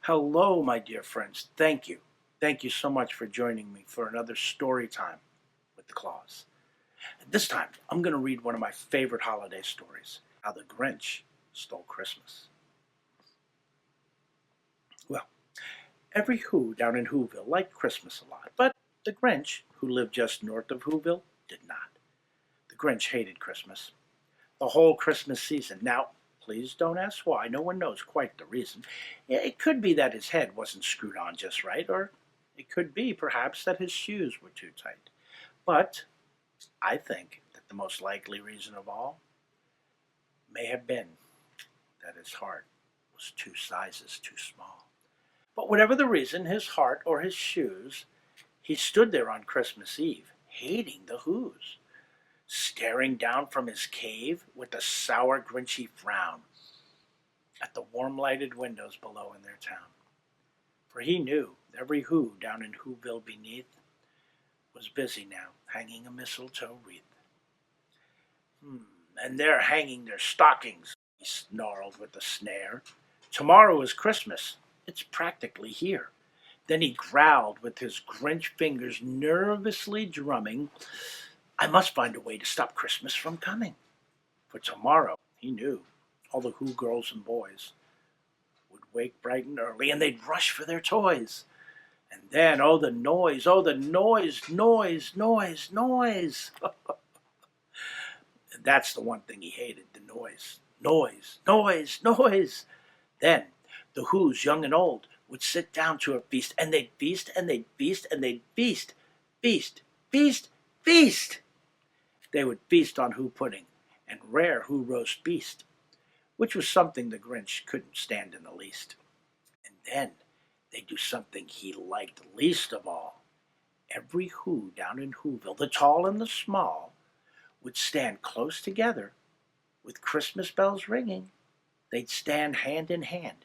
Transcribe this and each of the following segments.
Hello, my dear friends. Thank you. Thank you so much for joining me for another story time with the Claus. This time, I'm going to read one of my favorite holiday stories, How the Grinch Stole Christmas. Well, every Who down in Whoville liked Christmas a lot, but the Grinch, who lived just north of Whoville, did not. The Grinch hated Christmas, the whole Christmas season. Now, please don't ask why. No one knows quite the reason. It could be that his head wasn't screwed on just right, or it could be, perhaps, that his shoes were too tight. But I think that the most likely reason of all may have been that his heart was two sizes too small. But whatever the reason, his heart or his shoes, he stood there on Christmas Eve, hating the Who's, staring down from his cave with a sour, grinchy frown at the warm-lighted windows below in their town. For he knew every Who down in Whoville beneath was busy now, hanging a mistletoe wreath. And they're hanging their stockings, he snarled with a snare. Tomorrow is Christmas. It's practically here. Then he growled with his Grinch fingers nervously drumming, I must find a way to stop Christmas from coming. For tomorrow, he knew, all the Who girls and boys would wake bright and early and they'd rush for their toys. And then, oh, the noise, noise, noise. That's the one thing he hated, the noise. Noise. Then the Who's, young and old, would sit down to a feast, and they'd feast, and they'd feast, and they'd feast. Feast. They would feast on Who pudding and rare Who roast beast, which was something the Grinch couldn't stand in the least. And then they'd do something he liked least of all. Every Who down in Whoville, the tall and the small, would stand close together with Christmas bells ringing. They'd stand hand in hand,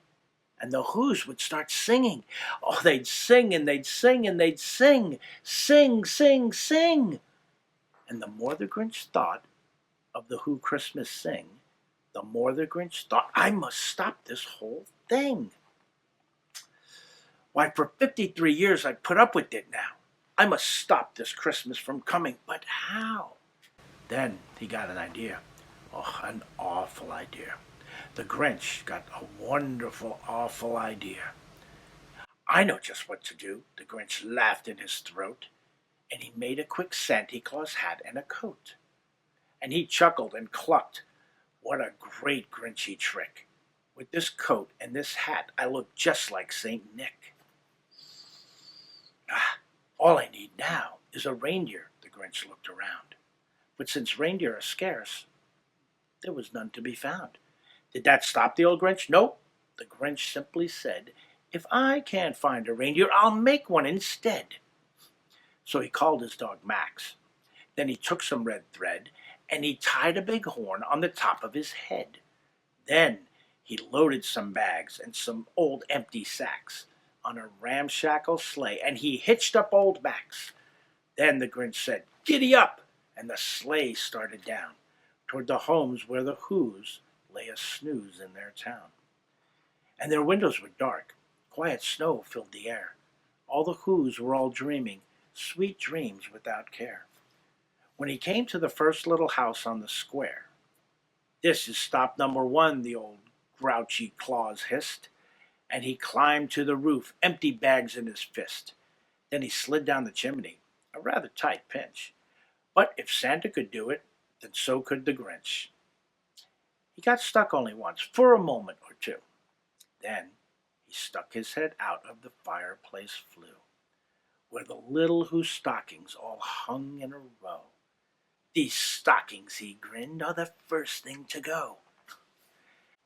and the Who's would start singing. Oh, they'd sing and they'd sing and they'd sing. Sing. And the more the Grinch thought of the Who Christmas sing, the more the Grinch thought, I must stop this whole thing. Why, for 53 years I've put up with it now. I must stop this Christmas from coming, but how? Then he got an idea. Oh, an awful idea. The Grinch got a wonderful, awful idea. I know just what to do, the Grinch laughed in his throat, and he made a quick Santa Claus hat and a coat. And he chuckled and clucked. What a great Grinchy trick. With this coat and this hat, I look just like St. Nick. All I need now is a reindeer, the Grinch looked around. But since reindeer are scarce, there was none to be found. Did that stop the old Grinch? Nope. The Grinch simply said, if I can't find a reindeer, I'll make one instead. So he called his dog Max. Then he took some red thread and he tied a big horn on the top of his head. Then he loaded some bags and some old empty sacks on a ramshackle sleigh, and he hitched up old Max. Then the Grinch said, giddy up, and the sleigh started down toward the homes where the Who's lay a snooze in their town. And their windows were dark. Quiet snow filled the air. All the Who's were all dreaming sweet dreams without care. When he came to the first little house on the square, this is stop number 1, the old grouchy Claus hissed, and he climbed to the roof, empty bags in his fist. Then he slid down the chimney, a rather tight pinch. But if Santa could do it, then so could the Grinch. He got stuck only once, for a moment or two. Then he stuck his head out of the fireplace flue, where the little Who stockings all hung in a row. These stockings, he grinned, are the first thing to go.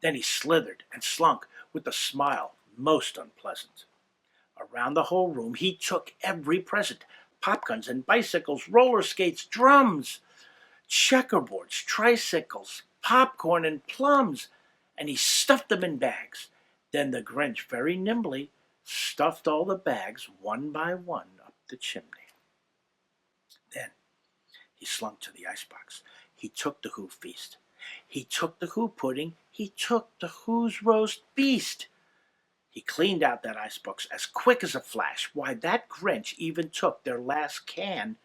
Then he slithered and slunk with a smile most unpleasant. Around the whole room he took every present, popguns and bicycles, roller skates, drums, checkerboards, tricycles, popcorn and plums, and he stuffed them in bags. Then the Grinch very nimbly stuffed all the bags one by one up the chimney. Then he slunk to the icebox. He took the Who feast. He took the Who pudding. He took the Who's roast beast. He cleaned out that icebox as quick as a flash. Why, that Grinch even took their last can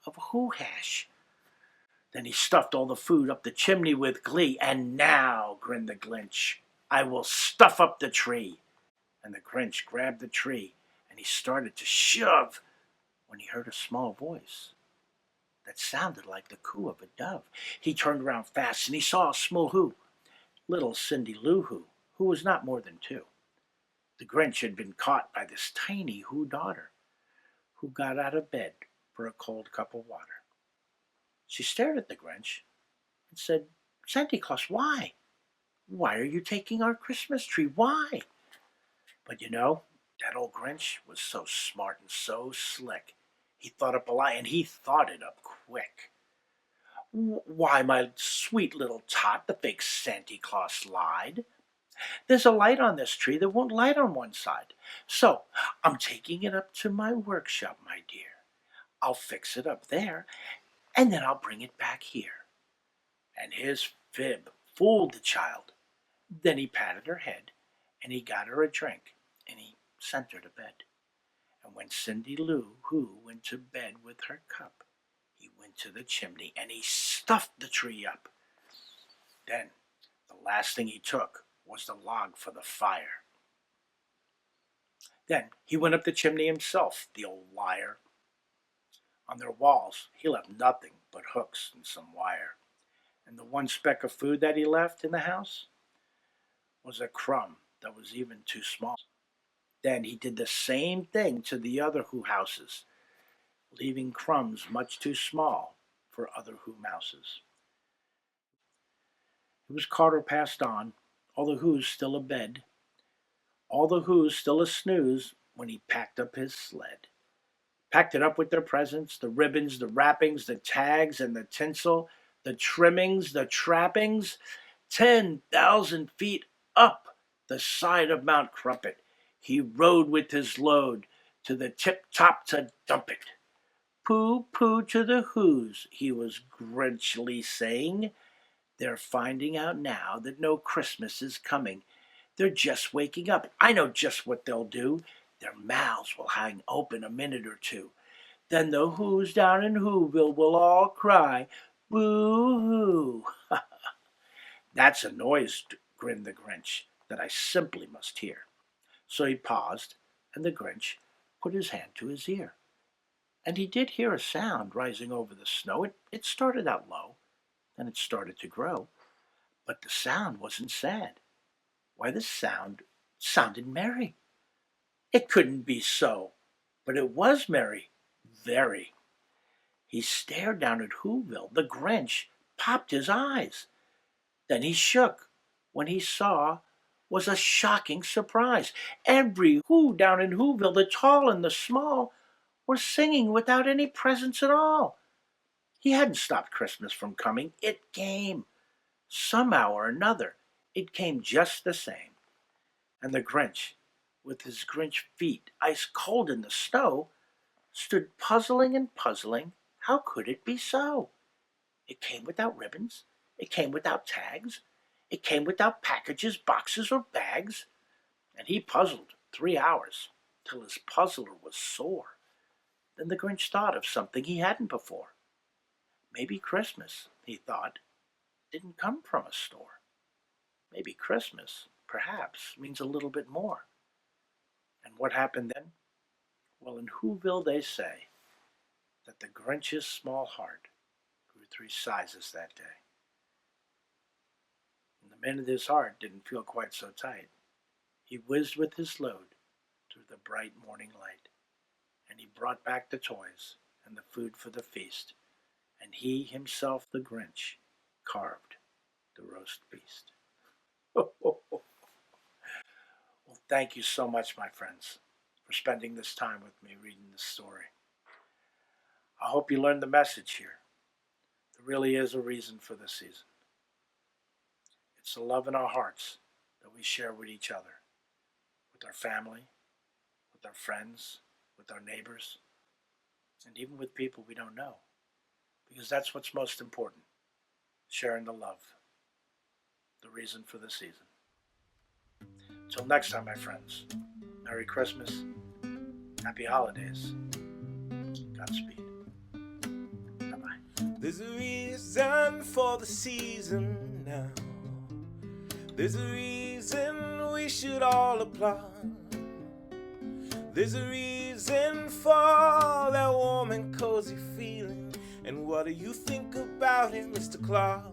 of Who Hash. Then he stuffed all the food up the chimney with glee. And now, grinned the Grinch, I will stuff up the tree. And the Grinch grabbed the tree and he started to shove when he heard a small voice that sounded like the coo of a dove. He turned around fast and he saw a small Who, little Cindy Lou who was not more than 2. The Grinch had been caught by this tiny Who daughter, who got out of bed for a cold cup of water. She stared at the Grinch and said, Santa Claus, why? Why are you taking our Christmas tree? Why? But that old Grinch was so smart and so slick. He thought up a lie, and he thought it up quick. Why, my sweet little tot, the fake Santa Claus lied. There's a light on this tree that won't light on one side. So I'm taking it up to my workshop, my dear. I'll fix it up there, and then I'll bring it back here. And his fib fooled the child. Then he patted her head, and he got her a drink, and he sent her to bed. And when Cindy Lou Who went to bed with her cup, he went to the chimney, and he stuffed the tree up. Then the last thing he took was the log for the fire. Then he went up the chimney himself, the old liar. On their walls he left nothing but hooks and some wire. And the one speck of food that he left in the house was a crumb that was even too small. Then he did the same thing to the other Who houses, leaving crumbs much too small for other Who mouses. It was Carter passed on, all the Who's still abed, all the Who's still a snooze when he packed up his sled. Packed it up with their presents, the ribbons, the wrappings, the tags, and the tinsel, the trimmings, the trappings. 10,000 feet up the side of Mount Crumpet, he rode with his load to the tip-top to dump it. Pooh-pooh to the Who's, he was grinchily saying. They're finding out now that no Christmas is coming. They're just waking up. I know just what they'll do. Their mouths will hang open a minute or two. Then the Who's down in Whoville will all cry, boo-hoo. That's a noise, grinned the Grinch, that I simply must hear. So he paused, and the Grinch put his hand to his ear. And he did hear a sound rising over the snow. It started out low, then it started to grow. But the sound wasn't sad. Why, the sound sounded merry. It couldn't be so, but it was merry, very. He stared down at Whoville. The Grinch popped his eyes. Then he shook when he saw was a shocking surprise. Every Who down in Whoville, the tall and the small, were singing without any presents at all. He hadn't stopped Christmas from coming. It came. Somehow or another, it came just the same. And the Grinch, with his Grinch feet ice cold in the snow, stood puzzling and puzzling. How could it be so? It came without ribbons. It came without tags. It came without packages, boxes, or bags. And he puzzled 3 hours till his puzzler was sore. Then the Grinch thought of something he hadn't before. Maybe Christmas, he thought, didn't come from a store. Maybe Christmas, perhaps, means a little bit more. And what happened then? Well, in Whoville they say that the Grinch's small heart grew 3 sizes that day. And the minute his heart didn't feel quite so tight, he whizzed with his load through the bright morning light, and he brought back the toys and the food for the feast, and he himself, the Grinch, carved the roast beast. Well, thank you so much, my friends, for spending this time with me reading this story. I hope you learned the message here. There really is a reason for the season. It's the love in our hearts that we share with each other, with our family, with our friends, with our neighbors, and even with people we don't know. Because that's what's most important, sharing the love, the reason for the season. Till next time, my friends. Merry Christmas. Happy holidays. Godspeed. Bye-bye. There's a reason for the season now. There's a reason we should all applaud. There's a reason for that warm and cozy feeling. And what do you think about it, Mr. Claus?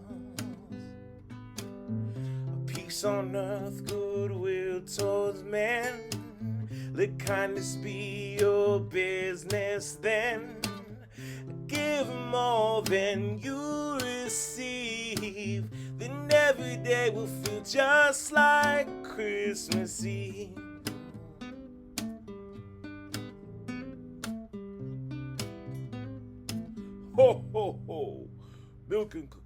Peace on earth, goodwill towards men. Let kindness be your business then. Give more than you receive, then every day will feel just like Christmas Eve. Ho, ho, ho. Milk and cookies.